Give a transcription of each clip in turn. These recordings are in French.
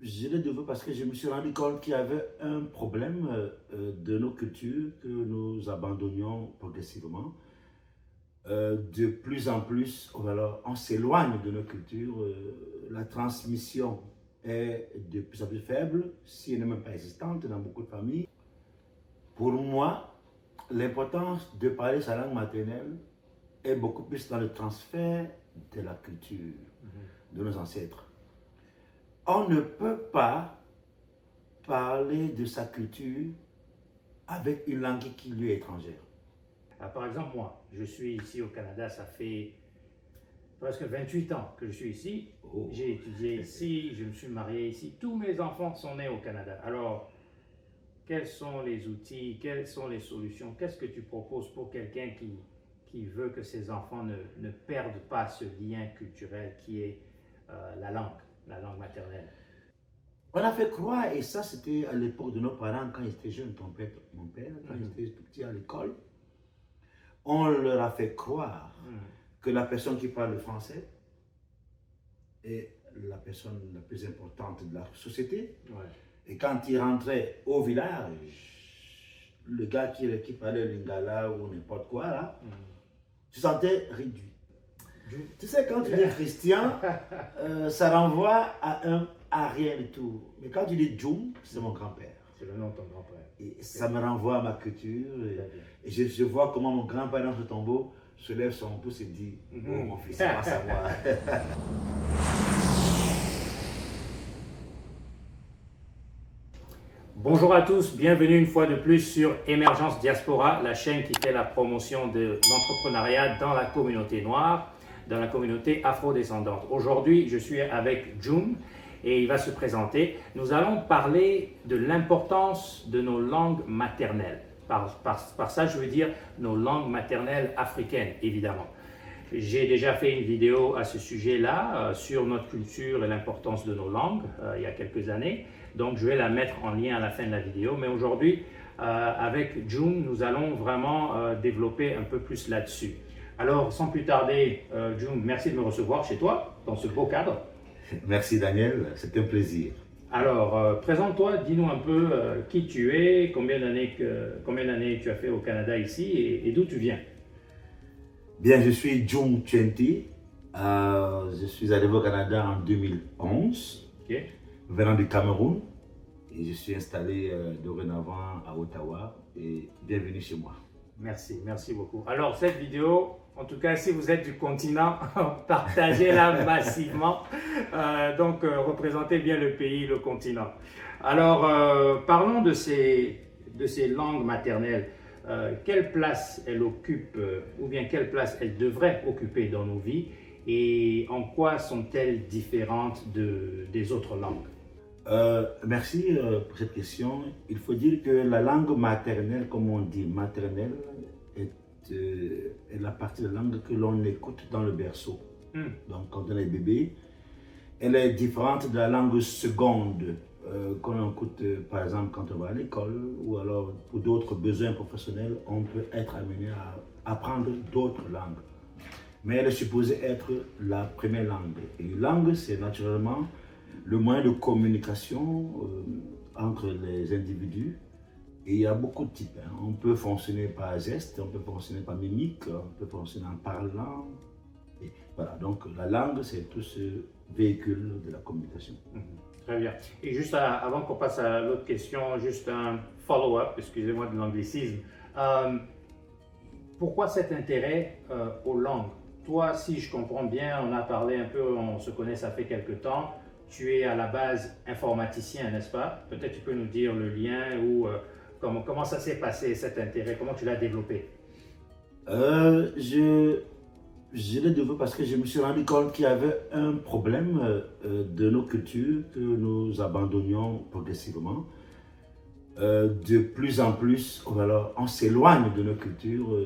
Je l'ai devenu parce que je me suis rendu compte qu'il y avait un problème de nos cultures que nous abandonnions progressivement. De plus en plus, alors, on s'éloigne de nos cultures. La transmission est de plus en plus faible, si elle n'est même pas existante dans beaucoup de familles. Pour moi, l'importance de parler sa langue maternelle est beaucoup plus dans le transfert de la culture de nos ancêtres. On ne peut pas parler de sa culture avec une langue qui lui est étrangère. Par exemple, moi, je suis ici au Canada, ça fait presque 28 ans que je suis ici. Oh. J'ai étudié ici, je me suis marié ici. Tous mes enfants sont nés au Canada. Alors, quels sont les outils, quelles sont les solutions? Qu'est-ce que tu proposes pour quelqu'un qui veut que ses enfants ne perdent pas ce lien culturel qui est la langue maternelle? On a fait croire, et ça c'était à l'époque de nos parents, quand ils étaient jeunes, mon père, quand ils étaient tout petits à l'école, on leur a fait croire que la personne qui parle le français est la personne la plus importante de la société. Ouais. Et quand ils rentraient au village, le gars qui parlait lingala ou n'importe quoi là, se sentait réduit. Tu sais, quand tu dis chrétien, ça renvoie à rien du tout. Mais quand tu dis Djoum, c'est mon grand-père. C'est le nom de ton grand-père. Et ça me renvoie à ma culture. Et je vois comment mon grand-père dans ce tombeau se lève son pouce et dit oh mon fils, ça va savoir. Bonjour à tous, bienvenue une fois de plus sur Émergence Diaspora, la chaîne qui fait la promotion de l'entrepreneuriat dans la communauté noire, dans la communauté afrodescendante. Aujourd'hui, je suis avec Djoum et il va se présenter. Nous allons parler de l'importance de nos langues maternelles. Par ça, je veux dire nos langues maternelles africaines, évidemment. J'ai déjà fait une vidéo à ce sujet-là, sur notre culture et l'importance de nos langues, il y a quelques années. Donc, je vais la mettre en lien à la fin de la vidéo. Mais aujourd'hui, avec Djoum, nous allons vraiment développer un peu plus là-dessus. Alors, sans plus tarder, Djoum, merci de me recevoir chez toi, dans ce beau cadre. Merci Daniel, c'est un plaisir. Alors, présente-toi, dis-nous un peu qui tu es, combien d'années tu as fait au Canada ici et d'où tu viens. Bien, je suis Djoum Tchenti. Je suis arrivé au Canada en 2011, venant du Cameroun. Et je suis installé dorénavant à Ottawa. Et bienvenue chez moi. Merci, merci beaucoup. Alors, cette vidéo, en tout cas, si vous êtes du continent, partagez-la massivement. Donc, représentez bien le pays, le continent. Alors, parlons de ces langues maternelles. Quelle place elles occupent, ou bien quelle place elles devraient occuper dans nos vies, et en quoi sont-elles différentes des autres langues? Merci pour cette question. Il faut dire que la langue maternelle, comme on dit maternelle, est la partie de la langue que l'on écoute dans le berceau. Donc quand on est bébé, elle est différente de la langue seconde qu'on écoute par exemple quand on va à l'école, ou alors pour d'autres besoins professionnels, on peut être amené à apprendre d'autres langues. Mais elle est supposée être la première langue. Et une langue, c'est naturellement le moyen de communication entre les individus. Et il y a beaucoup de types. On peut fonctionner par geste, on peut fonctionner par mimique, on peut fonctionner en parlant. Et voilà, donc la langue, c'est tout ce véhicule de la communication. Très bien. Et juste avant qu'on passe à l'autre question, juste un follow-up, excusez-moi de l'anglicisme. Pourquoi cet intérêt aux langues? Toi, si je comprends bien, on a parlé un peu, on se connaît, ça fait quelque temps. Tu es à la base informaticien, n'est-ce pas? Peut-être tu peux nous dire le lien ou comment ça s'est passé, cet intérêt, comment tu l'as développé? Je l'ai développé parce que je me suis rendu compte qu'il y avait un problème de nos cultures que nous abandonnions progressivement. De plus en plus, alors, on s'éloigne de nos cultures.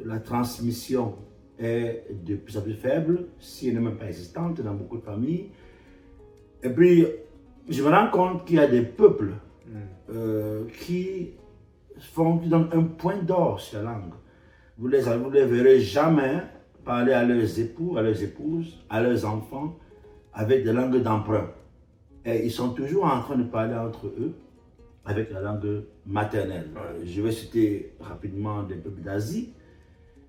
La transmission est de plus en plus faible, si elle n'est même pas existante dans beaucoup de familles. Et puis, je me rends compte qu'il y a des peuples qui donnent un point d'or sur la langue. Vous les verrez jamais parler à leurs époux, à leurs épouses, à leurs enfants avec des langues d'emprunt. Et ils sont toujours en train de parler entre eux avec la langue maternelle. Je vais citer rapidement des peuples d'Asie,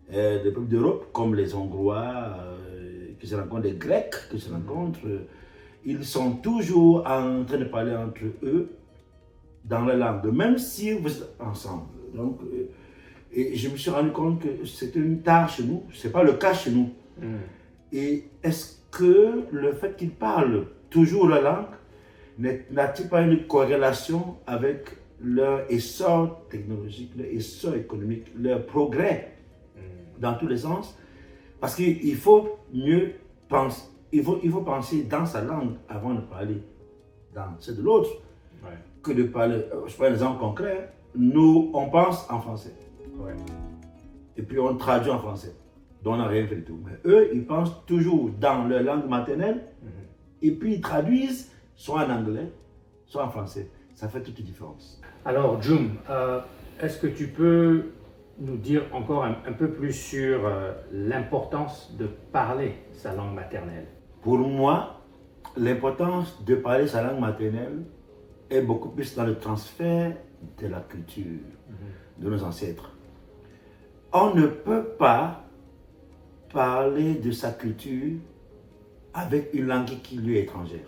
des peuples d'Europe comme les Hongrois, qui se rencontrent, des Grecs qui se rencontrent. Ils sont toujours en train de parler entre eux dans la langue, même si vous êtes ensemble. Donc, et je me suis rendu compte que c'était une tare chez nous, ce n'est pas le cas chez nous. Et est-ce que le fait qu'ils parlent toujours la langue n'a-t-il pas une corrélation avec leur essor technologique, leur essor économique, leur progrès dans tous les sens? Parce qu'il faut mieux penser, il faut penser dans sa langue avant de parler dans celle de l'autre, que de parler. Je prends un exemple concret. Nous, on pense en français. Et puis on traduit en français. Donc on n'a rien fait du tout. Mais eux, ils pensent toujours dans leur langue maternelle. Et puis ils traduisent soit en anglais, soit en français. Ça fait toute une différence. Alors, Jum, est-ce que tu peux nous dire encore un peu plus sur l'importance de parler sa langue maternelle? Pour moi, l'importance de parler sa langue maternelle est beaucoup plus dans le transfert de la culture de nos ancêtres. On ne peut pas parler de sa culture avec une langue qui lui est étrangère.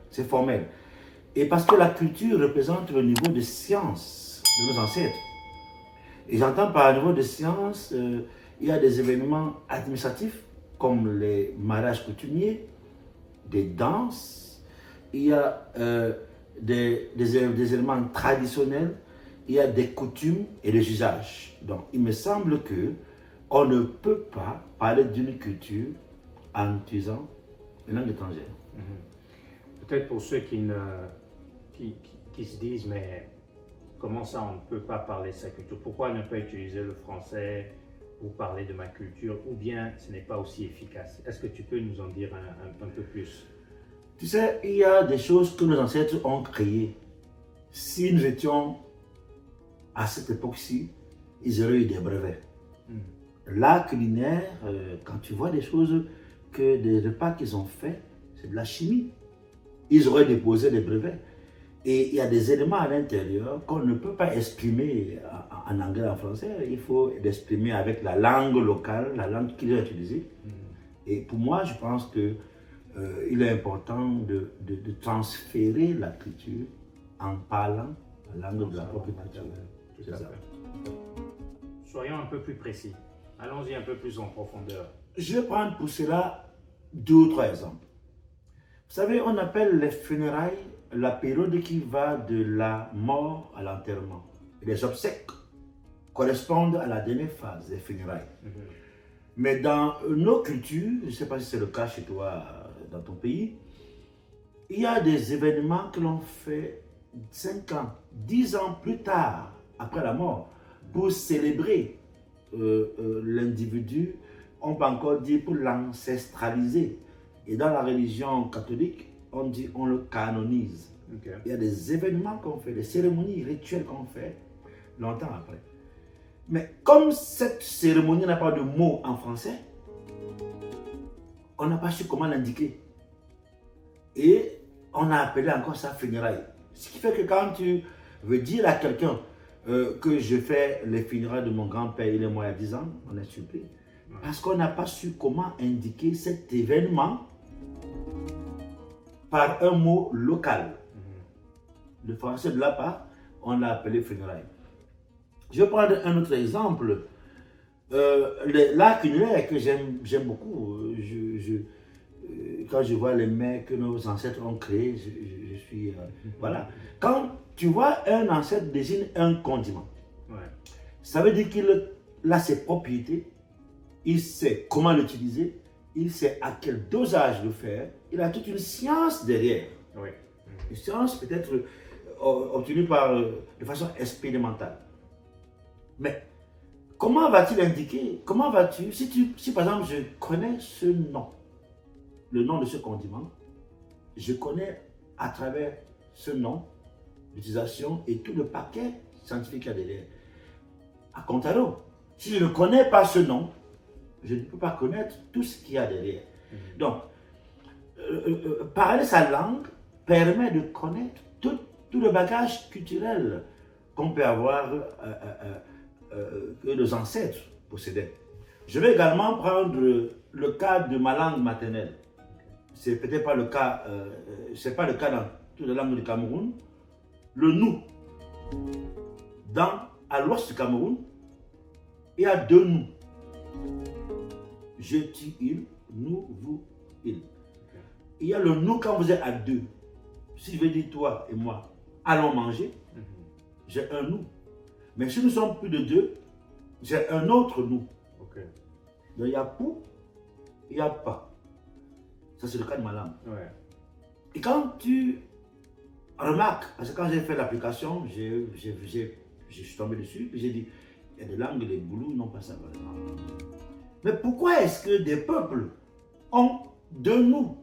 C'est formel. Et parce que la culture représente le niveau de science de nos ancêtres. Et j'entends par niveau de science, il y a des événements administratifs comme les mariages coutumiers, des danses, il y a des éléments traditionnels, il y a des coutumes et des usages. Donc il me semble qu'on ne peut pas parler d'une culture en utilisant une langue étrangère. Peut-être pour ceux qui se disent, mais comment ça on ne peut pas parler de sa culture? Pourquoi ne pas utiliser le français pour parler de ma culture? Ou bien ce n'est pas aussi efficace? Est-ce que tu peux nous en dire un peu plus? Tu sais, il y a des choses que nos ancêtres ont créées. Si nous étions à cette époque-ci, ils auraient eu des brevets. L'art culinaire, quand tu vois des choses, que des repas qu'ils ont faits, c'est de la chimie. Ils auraient déposé des brevets. Et il y a des éléments à l'intérieur qu'on ne peut pas exprimer en anglais, en français. Il faut l'exprimer avec la langue locale, la langue qu'ils ont utilisée. Et pour moi, je pense qu'il est important de transférer la culture en parlant la langue de la propre culture. C'est ça. Soyons un peu plus précis. Allons-y un peu plus en profondeur. Je vais prendre pour cela 2 ou 3 exemples. Vous savez, on appelle les funérailles la période qui va de la mort à l'enterrement. Les obsèques correspondent à la dernière phase des funérailles. Mais dans nos cultures, je ne sais pas si c'est le cas chez toi, dans ton pays, il y a des événements que l'on fait 5 ans, 10 ans plus tard, après la mort, pour célébrer l'individu, on peut encore dire pour l'ancestraliser. Et dans la religion catholique, on le canonise. Il y a des événements qu'on fait, des cérémonies rituelles qu'on fait longtemps après. Mais comme cette cérémonie n'a pas de mot en français, on n'a pas su comment l'indiquer. Et on a appelé encore ça funérailles. Ce qui fait que quand tu veux dire à quelqu'un que je fais les funérailles de mon grand-père, il est mort il y a 10 ans, on est surpris. Parce qu'on n'a pas su comment indiquer cet événement par un mot local. Le français de là-bas, on l'a appelé funérailles. Je vais prendre un autre exemple. L'art culinaire que j'aime beaucoup. Quand je vois les mets que nos ancêtres ont créés, je suis... voilà. Quand tu vois un ancêtre désigne un condiment, ça veut dire qu'il a ses propriétés, il sait comment l'utiliser, il sait à quel dosage le faire, il a toute une science derrière. Une science peut-être obtenue de façon expérimentale. Mais comment va-t-il indiquer? Comment vas-tu, si par exemple je connais ce nom, le nom de ce condiment, je connais à travers ce nom l'utilisation et tout le paquet scientifique qu'il y a derrière. À contrario, si je ne connais pas ce nom, je ne peux pas connaître tout ce qu'il y a derrière. Donc, parler sa langue permet de connaître tout le bagage culturel qu'on peut avoir, que nos ancêtres possédaient. Je vais également prendre le cas de ma langue maternelle. C'est peut-être pas le cas, c'est pas le cas dans toutes les langues du Cameroun. Le nous. À l'ouest du Cameroun, il y a deux nous. Je, tu, il, nous, vous, il. Il y a le nous quand vous êtes à deux. Si je veux dire toi et moi, allons manger, j'ai un nous. Mais si nous sommes plus de deux, j'ai un autre nous. Okay. Donc il y a pour, il y a pas. Ça c'est le cas de ma langue. Ouais. Et quand tu remarques, parce que quand j'ai fait l'application, je suis tombé dessus et j'ai dit, il y a des langues, les Boulous n'ont pas ça par exemple. Mais pourquoi est-ce que des peuples ont deux nous?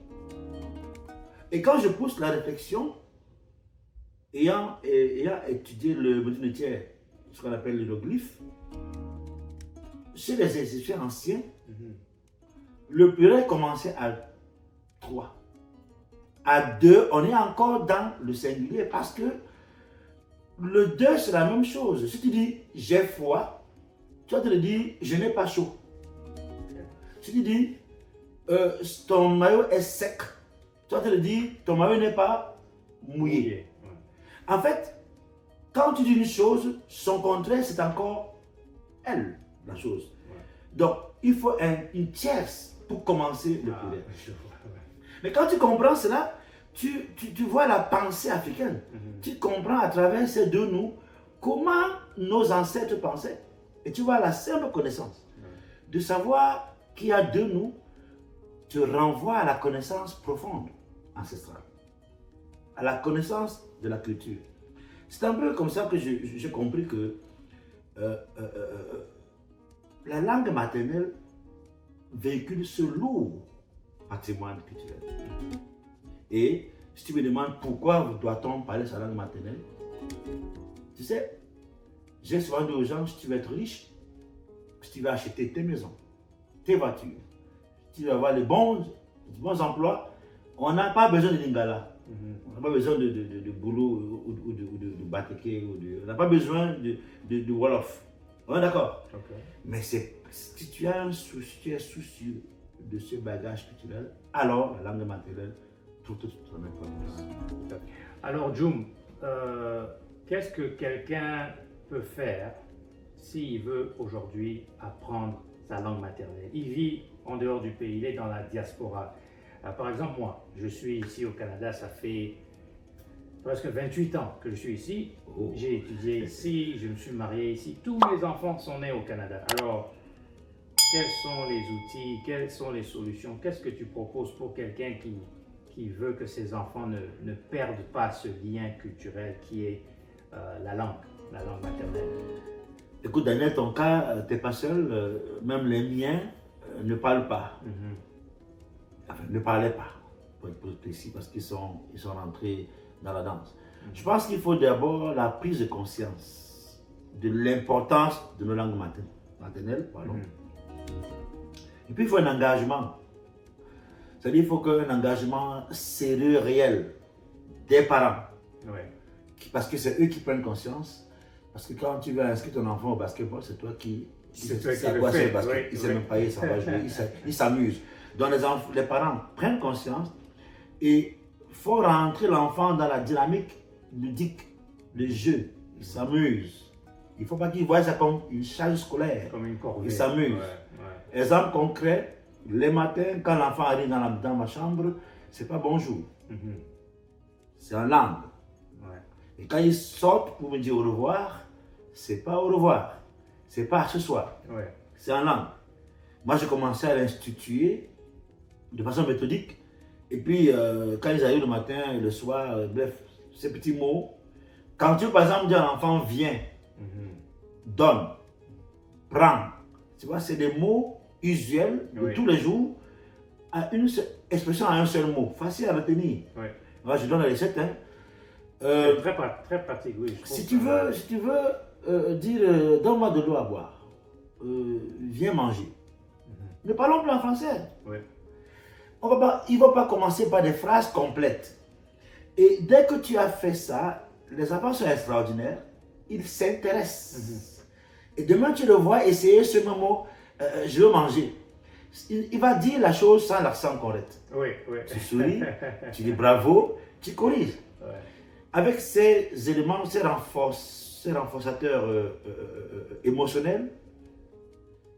Et quand je pousse la réflexion, ayant étudié le modernitaire, ce qu'on appelle l'hiéroglyphe, chez les Égyptiens anciens, le pluriel commençait à 3. À 2, on est encore dans le singulier parce que le 2, c'est la même chose. Si tu dis j'ai froid, tu vas te dire je n'ai pas chaud. Si tu dis ton maillot est sec, tu vas te dire ton maillot n'est pas mouillé. En fait, quand tu dis une chose, son contraire, c'est encore elle, la chose. Donc, il faut une tierce pour commencer le pluriel. Mais quand tu comprends cela, tu vois la pensée africaine. Tu comprends à travers ces deux nous comment nos ancêtres pensaient. Et tu vois la simple connaissance de savoir qu'il y a deux nous te renvoie à la connaissance profonde ancestrale, à la connaissance de la culture. C'est un peu comme ça que j'ai compris que la langue maternelle véhicule ce lourd patrimoine culturel. Et si tu me demandes pourquoi doit-on parler sa langue maternelle, tu sais, j'ai souvent dit aux gens, si tu veux être riche, si tu veux acheter tes maisons, tes voitures, si tu veux avoir les bons emplois, on n'a pas besoin de lingala. On n'a pas besoin de boulot ou de bateke. On n'a pas besoin de wolof. On est d'accord? Okay. Mais si tu es soucieux de ce bagage culturel, alors la langue maternelle tout son importance. Alors, Djoum, qu'est-ce que quelqu'un peut faire s'il veut aujourd'hui apprendre sa langue maternelle? Il vit en dehors du pays, il est dans la diaspora. Par exemple, moi, je suis ici au Canada, ça fait presque 28 ans que je suis ici. J'ai étudié ici, je me suis marié ici. Tous mes enfants sont nés au Canada. Alors, quels sont les outils, quelles sont les solutions? Qu'est-ce que tu proposes pour quelqu'un qui veut que ses enfants ne perdent pas ce lien culturel qui est la langue maternelle? Écoute, Daniel, ton cas, tu n'es pas seul. Même les miens ne parlent pas. Enfin, ne parlaient pas, pour être plus précis, parce qu'ils sont rentrés dans la danse. Je pense qu'il faut d'abord la prise de conscience de l'importance de nos langues maternelles. Et puis il faut un engagement. C'est-à-dire qu'il faut un engagement sérieux, réel, des parents. Parce que c'est eux qui prennent conscience. Parce que quand tu veux inscrire ton enfant au basketball, c'est toi qui sais à quoi c'est le basket. Il ne sait même pas, il s'en va jouer, il s'amuse. Donc les parents prennent conscience et il faut rentrer l'enfant dans la dynamique ludique, le jeu. Il s'amuse. Il ne faut pas qu'il voie ça comme une charge scolaire. Comme une corvée. Il s'amuse. Exemple concret, les matins, quand l'enfant arrive dans ma chambre, c'est pas bonjour. C'est en langue. Et quand ils sortent pour me dire au revoir, c'est pas au revoir. C'est pas ce soir. C'est en langue. Moi, j'ai commencé à l'instituer de façon méthodique. Et puis, quand ils arrivent le matin et le soir, bref, ces petits mots. Quand tu veux, par exemple, dire à l'enfant, viens, donne, prends. Tu vois, c'est des mots usuels de tous les jours, à une expression à un seul mot, facile à retenir. Moi, je donne la recette. Très pratique, oui. Si tu veux dire, donne-moi de l'eau à boire, viens manger. Ne parlons plus en français. il ne va pas commencer par des phrases complètes. Et dès que tu as fait ça, les enfants sont extraordinaires, ils s'intéressent. Et demain, tu le vois essayer ce même mot, je veux manger. Il va dire la chose sans l'accent correct. Oui, oui. Tu souris, tu dis bravo, tu corriges. Ouais. Avec ces éléments, ces renforçateurs émotionnels,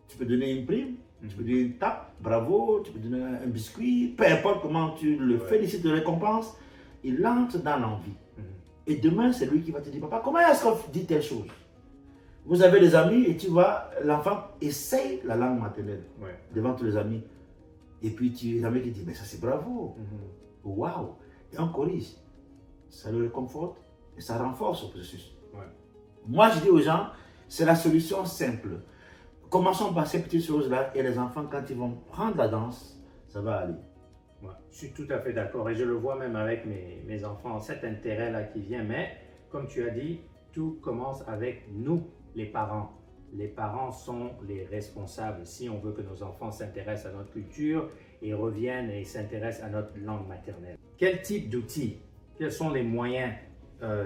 tu peux donner une prime, tu peux donner une tape, bravo, tu peux donner un biscuit, peu importe comment tu le félicites de récompense, il entre dans l'envie. Et demain, c'est lui qui va te dire, papa, comment est-ce qu'on dit telle chose? Vous avez des amis et tu vois, l'enfant essaye la langue maternelle devant tous les amis. Et puis tu as les amis qui disent, mais ça c'est bravo, waouh, et on corrige. Ça le réconforte et ça renforce le processus. Moi, je dis aux gens, c'est la solution simple. Commençons par ces petites choses-là et les enfants, quand ils vont prendre la danse, ça va aller. Je suis tout à fait d'accord et je le vois même avec mes enfants, cet intérêt-là qui vient. Mais comme tu as dit, tout commence avec nous, les parents. Les parents sont les responsables. Si on veut que nos enfants s'intéressent à notre culture et reviennent et s'intéressent à notre langue maternelle. Quel type d'outils, quels sont les moyens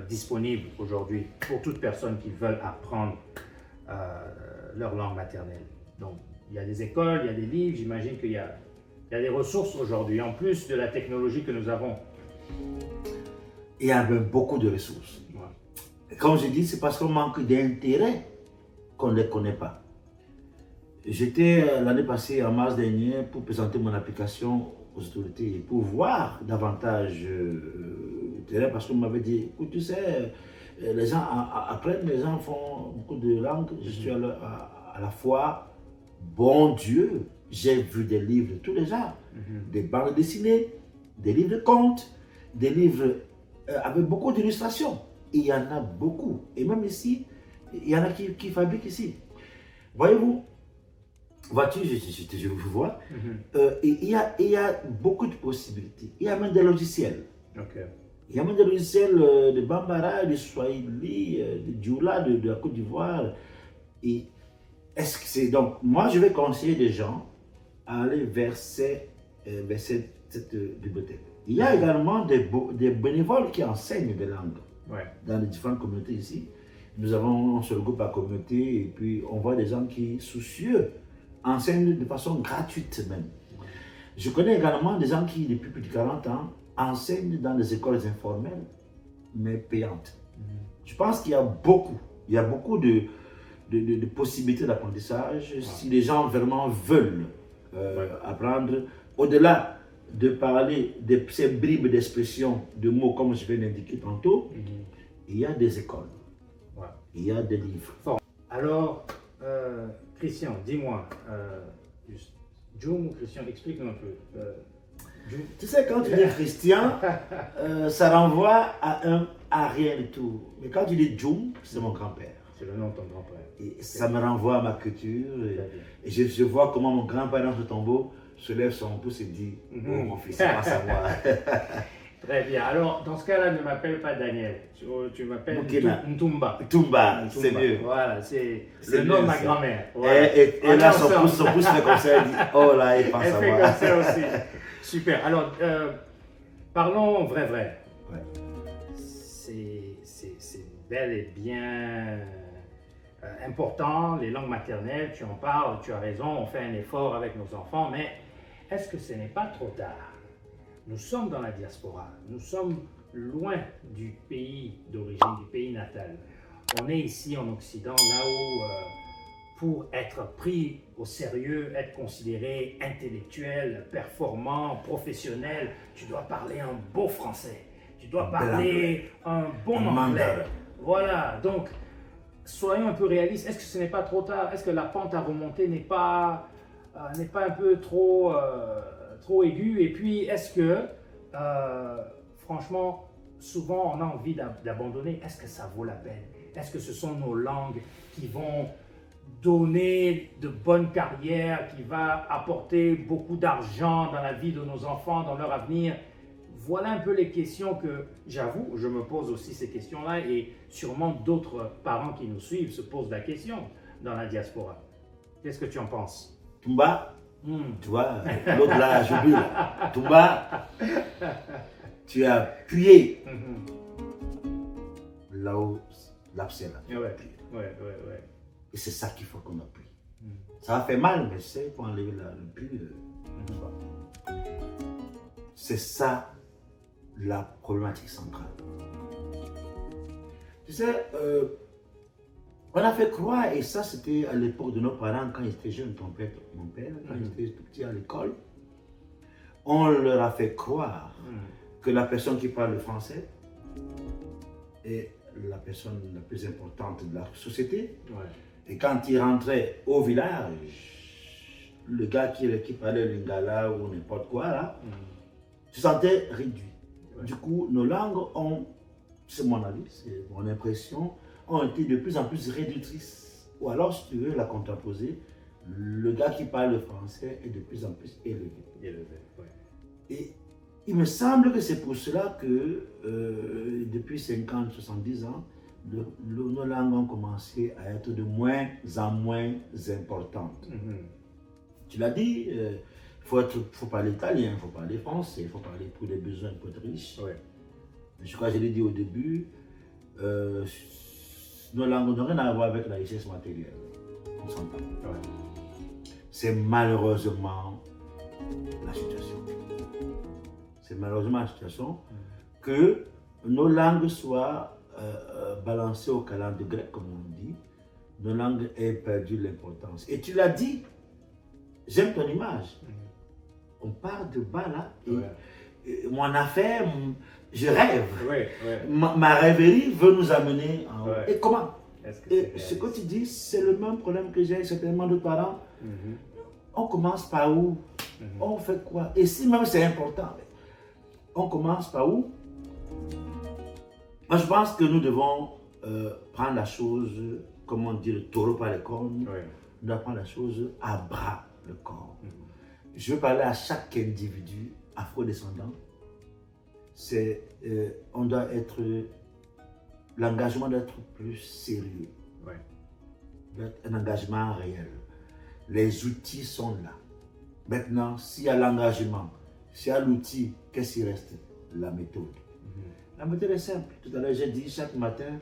disponibles aujourd'hui pour toute personne qui veut apprendre leur langue maternelle? Donc, il y a des écoles, il y a des livres, j'imagine qu'il y a des ressources aujourd'hui, en plus de la technologie que nous avons. Il y a beaucoup de ressources. Comme je dis, c'est parce qu'on manque d'intérêt qu'on ne les connaît pas. J'étais l'année passée, en mars dernier, pour présenter mon application aux autorités et pour voir davantage le terrain, parce qu'on m'avait dit, écoute, tu sais, les gens apprennent, les gens font beaucoup de langues. Je suis à la fois, bon Dieu, j'ai vu des livres de tous les genres, des bandes dessinées, des livres de contes, des livres avec beaucoup d'illustrations. Il y en a beaucoup. Et même ici, il y en a qui fabriquent ici. Voyez-vous, vois-tu, je vous vois, il y a beaucoup de possibilités. Il y a même des logiciels. Il y a même des logiciels de Bambara, de Swahili, de Djoula, de la Côte d'Ivoire. Et est-ce que c'est donc, moi je vais conseiller des gens à aller vers cette bibliothèque. Il y a également des bénévoles qui enseignent des langues dans les différentes communautés ici. On se regroupe par communauté et puis on voit des gens qui, soucieux, enseignent de façon gratuite même. Je connais également des gens qui, depuis plus de 40 ans, enseignent dans des écoles informelles, mais payantes. Je pense qu'il y a beaucoup de possibilités d'apprentissage si les gens vraiment veulent apprendre, au-delà de parler de ces bribes d'expression, de mots comme je viens d'indiquer tantôt, il y a des écoles, il y a des livres. Bon. Alors, Christian, dis-moi, Djoum ou Christian, explique-nous un peu. Tu sais, quand tu dis Christian, ça renvoie à rien du tout. Mais quand tu dis Djoum, c'est mon grand-père. C'est le nom de ton grand-père. Et ça me renvoie à ma culture. Et je vois comment mon grand-père dans ce tombeau se lève son pouce et dit oh mon fils, c'est pas ça moi. Très bien. Alors, dans ce cas-là, ne m'appelle pas Daniel. Tu m'appelles Ntumba. Ntumba, c'est mieux. Voilà, c'est le nom de ma grand-mère. Voilà. Et là, son pouce fait comme ça, il dit oh là, il pense à moi. Elle fait comme ça aussi. Super. Alors, parlons vrai. C'est bel et bien important, les langues maternelles, tu en parles, tu as raison, on fait un effort avec nos enfants, mais est-ce que ce n'est pas trop tard? Nous sommes dans la diaspora, nous sommes loin du pays d'origine, du pays natal. On est ici en Occident, là où pour être pris au sérieux, être considéré intellectuel, performant, professionnel, tu dois parler un beau français, tu dois parler un bon anglais. Voilà, donc soyons un peu réalistes. Est-ce que ce n'est pas trop tard? Est-ce que la pente à remonter n'est pas un peu trop aiguë? Et puis, est-ce que, franchement, souvent on a envie d'abandonner? Est-ce que ça vaut la peine? Est-ce que ce sont nos langues qui vont donner de bonnes carrières, qui va apporter beaucoup d'argent dans la vie de nos enfants, dans leur avenir? Voilà un peu les questions que, j'avoue, je me pose aussi ces questions-là et sûrement d'autres parents qui nous suivent se posent la question dans la diaspora. Qu'est-ce que tu en penses? Tumba, Tu vois, l'autre là, j'oublie, là. Tout bas, tu as appuyé là où l'abcès là. Ouais. Et c'est ça qu'il faut qu'on appuie. Ça va faire mal, mais c'est pour enlever le pli. C'est ça la problématique centrale. Tu sais, on a fait croire, et ça c'était à l'époque de nos parents, quand ils étaient jeunes, mon père, quand ils étaient tout petits à l'école, on leur a fait croire que la personne qui parle le français est la personne la plus importante de la société. Et quand ils rentraient au village, le gars qui parlait le lingala ou n'importe quoi là, se sentait réduit. Du coup, nos langues ont, c'est mon avis, c'est mon impression, ont été de plus en plus réductrices. Ou alors, si tu veux la contraposer, le gars qui parle le français est de plus en plus élevé. Et il me semble que c'est pour cela que depuis 50, 70 ans, nos langues ont commencé à être de moins en moins importantes. Tu l'as dit, faut parler italien, il faut parler français, il faut parler pour des besoins pour être riche. Je crois que je l'ai dit au début, nos langues n'ont rien à voir avec la richesse matérielle. On s'entend. C'est malheureusement la situation. C'est malheureusement la situation que nos langues soient balancées au calendrier grec, comme on dit. Nos langues aient perdu l'importance. Et tu l'as dit, j'aime ton image. On part de bas là, et mon affaire, je rêve. Ma rêverie veut nous amener en haut. Et comment? Et ce que tu dis, c'est le même problème que j'ai certainement de parents. On commence par où? On fait quoi? Et si même c'est important, on commence par où? Moi, je pense que nous devons prendre la chose, comment dire, le taureau par les cornes. Nous devons prendre la chose à bras le corps. Je veux parler à chaque individu afrodescendant. On doit être, l'engagement doit être plus sérieux. Un engagement réel. Les outils sont là. Maintenant, s'il y a l'engagement, s'il y a l'outil, qu'est-ce qui reste? La méthode. La méthode est simple. Tout à l'heure, j'ai dit chaque matin,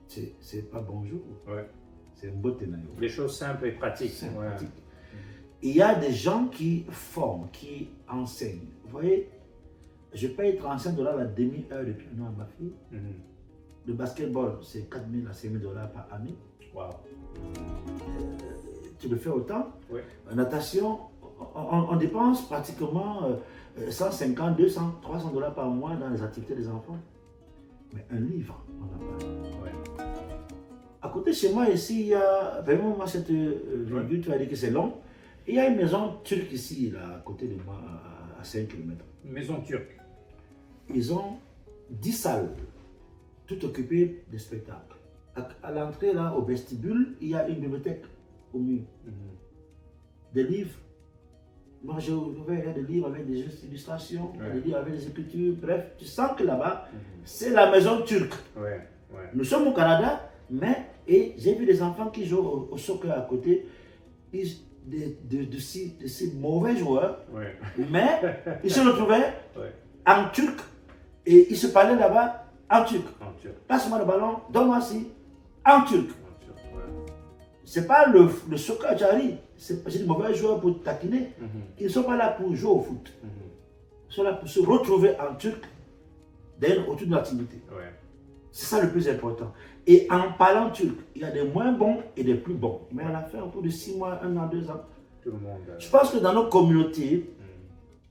c'est pas bonjour. C'est un beau ténèbre. Des choses simples et pratiques. Il y a des gens qui forment, qui enseignent. Vous voyez, je paye 35 $ la demi-heure de piano à ma fille. Le basketball, c'est 4 000 à 5 000 $ par année. Tu le fais autant. En natation, on dépense pratiquement 150, 200, 300 $ par mois dans les activités des enfants. Mais un livre, on n'a pas. À côté de chez moi, ici, il y a vraiment cette virgule, tu as dit que c'est long. Il y a une maison turque ici, là, à côté de moi, à 5 km. Une maison turque. Ils ont 10 salles, toutes occupées de spectacles. À l'entrée, là, au vestibule, il y a une bibliothèque au mur. Des livres. Moi, j'ai ouvert des livres avec des illustrations, des livres avec des écritures. Bref, tu sens que là-bas, c'est la maison turque. Nous sommes au Canada, et j'ai vu des enfants qui jouent au soccer à côté. De ces mauvais joueurs, mais ils se retrouvaient en turc et ils se parlaient là-bas en turc. Passe-moi le ballon, donne-moi ci, en turc. C'est pas le soccer Jari, c'est des mauvais joueurs pour taquiner. Ils ne sont pas là pour jouer au foot. Ils sont là pour se retrouver en turc autour de l'activité. C'est ça le plus important. Et en parlant turc, il y a des moins bons et des plus bons. Mais on a fait autour de 6 mois, 1 an, 2 ans. Tout le monde. Je pense que dans nos communautés,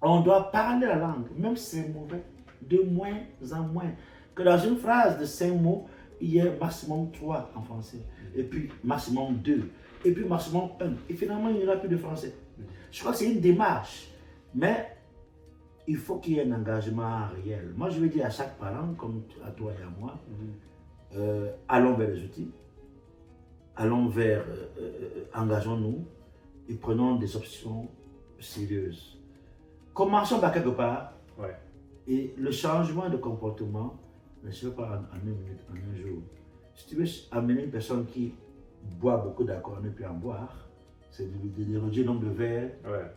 on doit parler la langue, même si c'est mauvais, de moins en moins. Que dans une phrase de 5 mots, il y ait maximum 3 en français, et puis maximum 2, et puis maximum 1. Et finalement, il n'y aura plus de français. Je crois que c'est une démarche. Mais il faut qu'il y ait un engagement réel. Moi, je veux dire à chaque parent, comme à toi et à moi, allons vers les outils, allons vers, engageons-nous et prenons des options sérieuses. Commençons par quelque part, et le changement de comportement ne se fait pas en 1 minute, en 1 jour. Si tu veux amener une personne qui boit beaucoup d'alcool, ne peut en boire, C'est de déroger le nombre de verres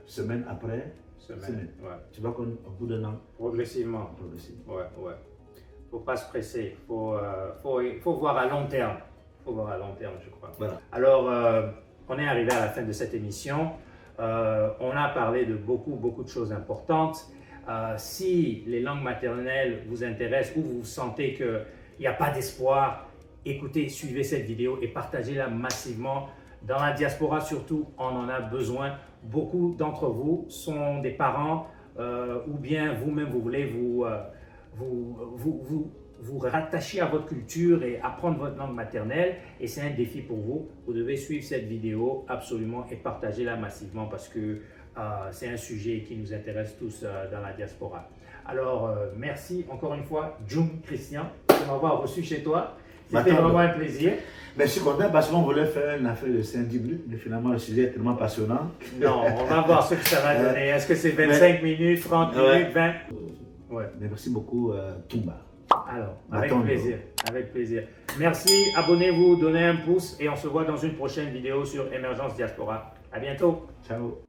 semaine après semaine. Ouais. Tu vois qu'au bout d'un an. Progressivement. Progressivement. Ouais. Faut pas se presser. Faut voir à long terme. Faut voir à long terme, je crois. Voilà. Alors, on est arrivé à la fin de cette émission. On a parlé de beaucoup de choses importantes. Si les langues maternelles vous intéressent ou vous sentez qu'il n'y a pas d'espoir, écoutez, suivez cette vidéo et partagez-la massivement. Dans la diaspora surtout, on en a besoin. Beaucoup d'entre vous sont des parents ou bien vous-même vous voulez vous rattacher à votre culture et apprendre votre langue maternelle, et c'est un défi pour vous. Vous devez suivre cette vidéo absolument et partager-la massivement parce que c'est un sujet qui nous intéresse tous dans la diaspora. Alors, merci encore une fois, Jung Christian, de m'avoir reçu chez toi. C'était vraiment un plaisir. Mais je suis content parce qu'on voulait faire une affaire de 5-10 minutes, mais finalement le sujet est tellement passionnant. Non, on va voir ce que ça va donner. Est-ce que c'est 25 minutes, 30 minutes, 20? Mais merci beaucoup, Toumba. Alors, avec plaisir. Merci, abonnez-vous, donnez un pouce et on se voit dans une prochaine vidéo sur Émergence Diaspora. À bientôt. Ciao.